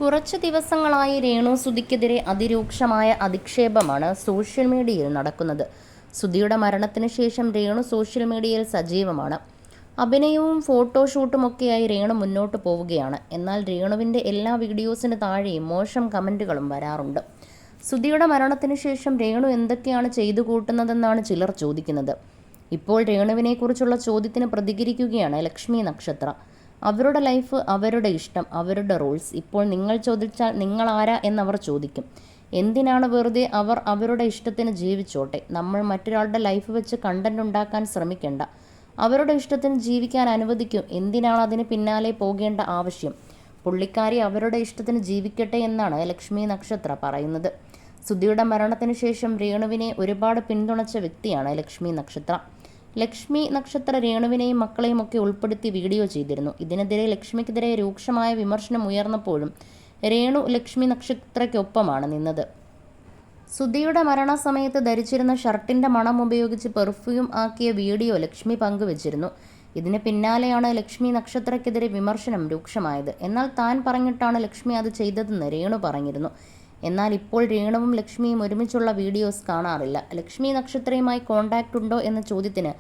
കുറച്ച് ദിവസങ്ങളായി രേണു സുധിക്കെതിരെ അതിരൂക്ഷമായ അധിക്ഷേപമാണ് സോഷ്യൽ മീഡിയയിൽ നടക്കുന്നത്. സുധിയുടെ മരണത്തിന് ശേഷം രേണു സോഷ്യൽ മീഡിയയിൽ സജീവമാണ്. അഭിനയവും ഫോട്ടോഷൂട്ടുമൊക്കെയായി രേണു മുന്നോട്ട് പോവുകയാണ്. എന്നാൽ രേണുവിൻ്റെ എല്ലാ വീഡിയോസിന് താഴെയും മോശം കമൻറ്റുകളും വരാറുണ്ട്. സുധിയുടെ മരണത്തിന് ശേഷം രേണു എന്തൊക്കെയാണ് ചെയ്തു കൂട്ടുന്നതെന്നാണ് ചിലർ ചോദിക്കുന്നത്. ഇപ്പോൾ രേണുവിനെക്കുറിച്ചുള്ള ചോദ്യത്തിന് പ്രതികരിക്കുകയാണ് ലക്ഷ്മി നക്ഷത്ര. അവരുടെ ലൈഫ്, അവരുടെ ഇഷ്ടം, അവരുടെ റൂൾസ്. ഇപ്പോൾ നിങ്ങൾ ചോദിച്ചാൽ നിങ്ങൾ ആരാ എന്നവർ ചോദിക്കും. എന്തിനാണ് വെറുതെ അവർ അവരുടെ ഇഷ്ടത്തിന് ജീവിച്ചോട്ടെ. നമ്മൾ മറ്റൊരാളുടെ ലൈഫ് വെച്ച് കണ്ടന്റ് ഉണ്ടാക്കാൻ ശ്രമിക്കേണ്ട. അവരുടെ ഇഷ്ടത്തിന് ജീവിക്കാൻ അനുവദിക്കും. എന്തിനാണ് അതിന് പിന്നാലെ പോകേണ്ട ആവശ്യം? പുള്ളിക്കാരി അവരുടെ ഇഷ്ടത്തിന് ജീവിക്കട്ടെ എന്നാണ് ലക്ഷ്മി നക്ഷത്ര പറയുന്നത്. സുധിയുടെ മരണത്തിന് ശേഷം രേണുവിനെ ഒരുപാട് പിന്തുണച്ച വ്യക്തിയാണ് ലക്ഷ്മി നക്ഷത്ര. ലക്ഷ്മി നക്ഷത്ര രേണുവിനെയും മക്കളെയും ഒക്കെ ഉൾപ്പെടുത്തി വീഡിയോ ചെയ്തിരുന്നു. ഇതിനെതിരെ ലക്ഷ്മിക്കെതിരെ രൂക്ഷമായ വിമർശനം ഉയർന്നപ്പോഴും രേണു ലക്ഷ്മി നക്ഷത്രയ്ക്കൊപ്പമാണ് നിന്നത്. സുധിയുടെ മരണസമയത്ത് ധരിച്ചിരുന്ന ഷർട്ടിൻ്റെ മണം ഉപയോഗിച്ച് പെർഫ്യൂം ആക്കിയ വീഡിയോ ലക്ഷ്മി പങ്കുവച്ചിരുന്നു. ഇതിന് പിന്നാലെയാണ് ലക്ഷ്മി നക്ഷത്രയ്ക്കെതിരെ വിമർശനം രൂക്ഷമായത്. എന്നാൽ താൻ പറഞ്ഞിട്ടാണ് ലക്ഷ്മി അത് ചെയ്തതെന്ന് രേണു പറഞ്ഞിരുന്നു. എന്നാൽ ഇപ്പോൾ രേണുവും ലക്ഷ്മിയും ഒരുമിച്ചുള്ള വീഡിയോസ് കാണാറില്ല. ലക്ഷ്മി നക്ഷത്രയുമായി കോണ്ടാക്റ്റ് ഉണ്ടോ എന്ന ചോദ്യത്തിന്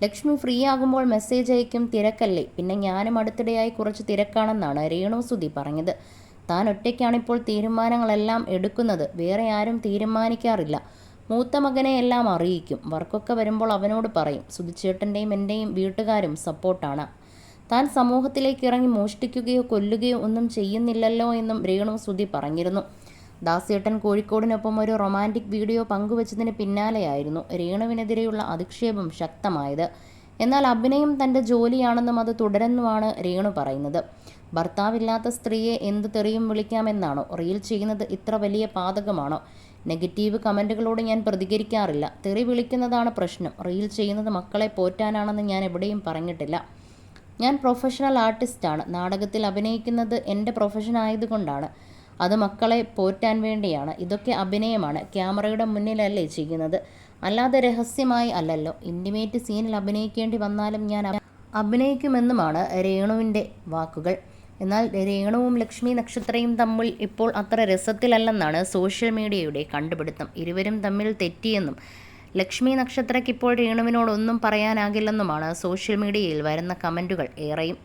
ലക്ഷ്മി ഫ്രീ ആകുമ്പോൾ മെസ്സേജ് അയക്കും, തിരക്കല്ലേ, പിന്നെ ഞാനും അടുത്തിടെയായി കുറച്ച് തിരക്കാണെന്നാണ് രേണു സുധി പറഞ്ഞത്. താൻ ഒറ്റയ്ക്കാണിപ്പോൾ തീരുമാനങ്ങളെല്ലാം എടുക്കുന്നത്, വേറെ ആരും തീരുമാനിക്കാറില്ല. മൂത്ത മകനെ എല്ലാം അറിയിക്കും, വർക്കൊക്കെ വരുമ്പോൾ അവനോട് പറയും. സുധിച്ചേട്ടൻ്റെയും എൻ്റെയും വീട്ടുകാരും സപ്പോർട്ടാണ്. താൻ സമൂഹത്തിലേക്ക് ഇറങ്ങി മോഷ്ടിക്കുകയോ കൊല്ലുകയോ ഒന്നും ചെയ്യുന്നില്ലല്ലോ എന്നും രേണു സുധി പറഞ്ഞിരുന്നു. ദാസേട്ടൻ കോഴിക്കോടിനൊപ്പം ഒരു റൊമാൻറ്റിക് വീഡിയോ പങ്കുവച്ചതിന് പിന്നാലെയായിരുന്നു രേണുവിനെതിരെയുള്ള അധിക്ഷേപം ശക്തമായത്. എന്നാൽ അഭിനയം തൻ്റെ ജോലിയാണെന്നും അത് തുടരുന്നുമാണ് രേണു പറയുന്നത്. ഭർത്താവില്ലാത്ത സ്ത്രീയെ എന്ത് തെറിയും വിളിക്കാമെന്നാണോ? റീൽ ചെയ്യുന്നത് ഇത്ര വലിയ പാതകമാണോ? നെഗറ്റീവ് കമൻറ്റുകളോട് ഞാൻ പ്രതികരിക്കാറില്ല. തെറി വിളിക്കുന്നതാണ് പ്രശ്നം. റീൽ ചെയ്യുന്നത് മക്കളെ പോറ്റാനാണെന്ന് ഞാൻ എവിടെയും പറഞ്ഞിട്ടില്ല. ഞാൻ പ്രൊഫഷണൽ ആർട്ടിസ്റ്റാണ്. നാടകത്തിൽ അഭിനയിക്കുന്നത് എൻ്റെ പ്രൊഫഷൻ ആയതുകൊണ്ടാണ്. അത് മക്കളെ പോറ്റാൻ വേണ്ടിയാണ്. ഇതൊക്കെ അഭിനയമാണ്. ക്യാമറയുടെ മുന്നിലല്ലേ ചെയ്യുന്നത്, അല്ലാതെ രഹസ്യമായി അല്ലല്ലോ. ഇൻറ്റിമേറ്റ് സീനിൽ അഭിനയിക്കേണ്ടി വന്നാലും ഞാൻ അഭിനയിക്കുമെന്നുമാണ് രേണുവിൻ്റെ വാക്കുകൾ. എന്നാൽ രേണുവും ലക്ഷ്മി നക്ഷത്രയും തമ്മിൽ ഇപ്പോൾ അത്ര രസത്തിലല്ലെന്നാണ് സോഷ്യൽ മീഡിയയുടെ കണ്ടുപിടുത്തം. ഇരുവരും തമ്മിൽ തെറ്റിയെന്നും ലക്ഷ്മി നക്ഷത്രയ്ക്ക് ഇപ്പോൾ രേണുവിനോടൊന്നും പറയാനാകില്ലെന്നുമാണ് സോഷ്യൽ മീഡിയയിൽ വരുന്ന കമൻറ്റുകൾ ഏറെയും.